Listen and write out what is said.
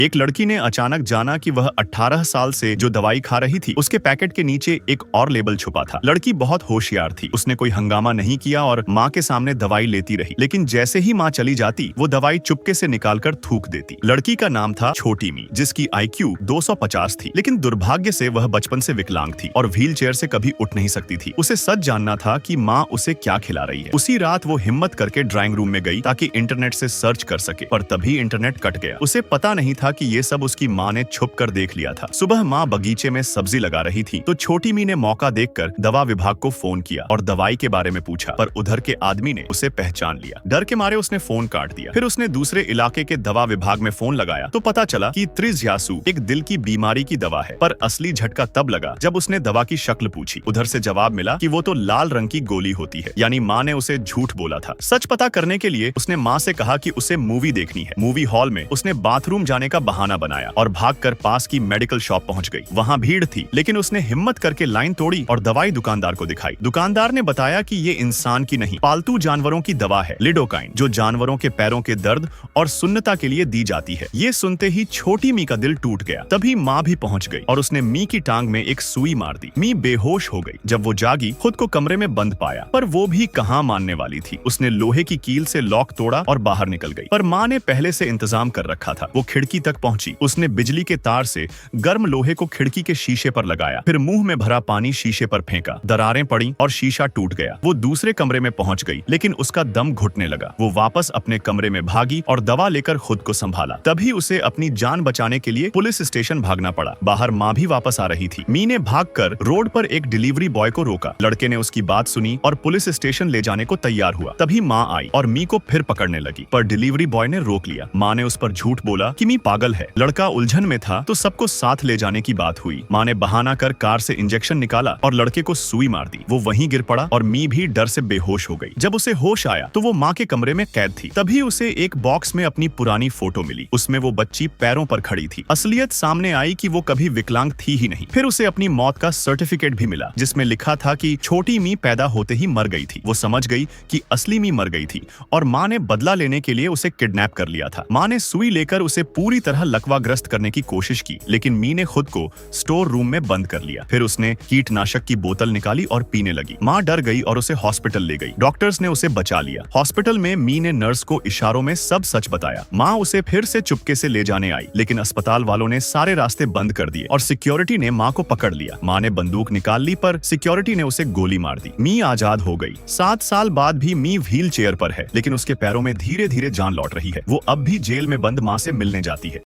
एक लड़की ने अचानक जाना कि वह 18 साल से जो दवाई खा रही थी उसके पैकेट के नीचे एक और लेबल छुपा था। लड़की बहुत होशियार थी, उसने कोई हंगामा नहीं किया और माँ के सामने दवाई लेती रही। लेकिन जैसे ही माँ चली जाती वो दवाई चुपके से निकालकर थूक देती। लड़की का नाम था छोटी मी, जिसकी IQ 250 थी, लेकिन दुर्भाग्य से वह बचपन से विकलांग थी और व्हील चेयर से कभी उठ नहीं सकती थी। उसे सच जानना था कि माँ उसे क्या खिला रही है। उसी रात वो हिम्मत करके ड्राइंग रूम में गई ताकि इंटरनेट से सर्च कर सके, पर तभी इंटरनेट कट गया। उसे पता नहीं था कि ये सब उसकी माँ ने छुप कर देख लिया था। सुबह माँ बगीचे में सब्जी लगा रही थी तो छोटी मी ने मौका देखकर दवा विभाग को फोन किया और दवाई के बारे में पूछा, पर उधर के आदमी ने उसे पहचान लिया। डर के मारे उसने फोन काट दिया। फिर उसने दूसरे इलाके के दवा विभाग में फोन लगाया तो पता चला कि त्रिज्यासु एक दिल की बीमारी की दवा है, पर असली झटका तब लगा जब उसने दवा की शक्ल पूछी। उधर से जवाब मिला कि वो तो लाल रंग की गोली होती है, यानी माँ ने उसे झूठ बोला था। सच पता करने के लिए उसने माँ से कहा कि उसे मूवी देखनी है। मूवी हॉल में उसने बाथरूम जाने का बहाना बनाया और भागकर पास की मेडिकल शॉप पहुंच गई। वहां भीड़ थी, लेकिन उसने हिम्मत करके लाइन तोड़ी और दवाई दुकानदार को दिखाई। दुकानदार ने बताया कि ये इंसान की नहीं, पालतू जानवरों की दवा है, लिडोकाइन, जो जानवरों के पैरों के दर्द और सुन्नता के लिए दी जाती है। ये सुनते ही छोटी मी का दिल टूट गया। तभी माँ भी पहुंच गई और उसने मी की टांग में एक सुई मार दी। मी बेहोश हो गई। जब वो जागी खुद को कमरे में बंद पाया, पर वो भी कहाँ मानने वाली थी। उसने लोहे की कील से लॉक तोड़ा और बाहर निकल गई, पर माँ ने पहले से इंतजाम कर रखा था। वो खिड़की तक पहुंची। उसने बिजली के तार से गर्म लोहे को खिड़की के शीशे पर लगाया, फिर मुंह में भरा पानी शीशे पर फेंका। दरारें पड़ी और शीशा टूट गया। वो दूसरे कमरे में पहुंच गई, लेकिन उसका दम घुटने लगा। वो वापस अपने कमरे में भागी और दवा लेकर खुद को संभाला। तभी उसे अपनी जान बचाने के लिए पुलिस स्टेशन भागना पड़ा। बाहर माँ भी वापस आ रही थी। मी ने भागकर रोड पर एक डिलीवरी बॉय को रोका। लड़के ने उसकी बात सुनी और पुलिस स्टेशन ले जाने को तैयार हुआ। तभी माँ आई और मी को फिर पकड़ने लगी, पर डिलीवरी बॉय ने रोक लिया। माँ ने उस पर झूठ बोला कि मी पागल है। लड़का उलझन में था तो सबको साथ ले जाने की बात हुई। माँ ने बहाना कर कार से इंजेक्शन निकाला और लड़के को सुई मार दी। वो वहीं गिर पड़ा और मी भी डर से बेहोश हो गई। जब उसे होश आया तो वो माँ के कमरे में कैद थी। तभी उसे एक बॉक्स में अपनी पुरानी फोटो मिली। उसमें वो बच्ची पैरों पर खड़ी थी। असलियत सामने आई कि वो कभी विकलांग थी ही नहीं। फिर उसे अपनी मौत का सर्टिफिकेट भी मिला, जिसमें लिखा था कि छोटी मी पैदा होते ही मर गई थी। वो समझ गई कि असली मी मर गई थी और माँ ने बदला लेने के लिए उसे किडनैप कर लिया था। माँ ने सुई लेकर उसे पूरी तरह लकवाग्रस्त करने की कोशिश की, लेकिन मी ने खुद को स्टोर रूम में बंद कर लिया। फिर उसने कीटनाशक की बोतल निकाली और पीने लगी। माँ डर गई और उसे हॉस्पिटल ले गई। डॉक्टर्स ने उसे बचा लिया। हॉस्पिटल में मी ने नर्स को इशारों में सब सच बताया। माँ उसे फिर से चुपके से ले जाने आई, लेकिन अस्पताल वालों ने सारे रास्ते बंद कर दिए और सिक्योरिटी ने माँ को पकड़ लिया। माँ ने बंदूक निकाल ली, पर सिक्योरिटी ने उसे गोली मार दी। मी आजाद हो गई। 7 साल बाद भी मी व्हील चेयर पर है, लेकिन उसके पैरों में धीरे धीरे जान लौट रही है। वो अब भी जेल में बंद माँ से मिलने जाती है।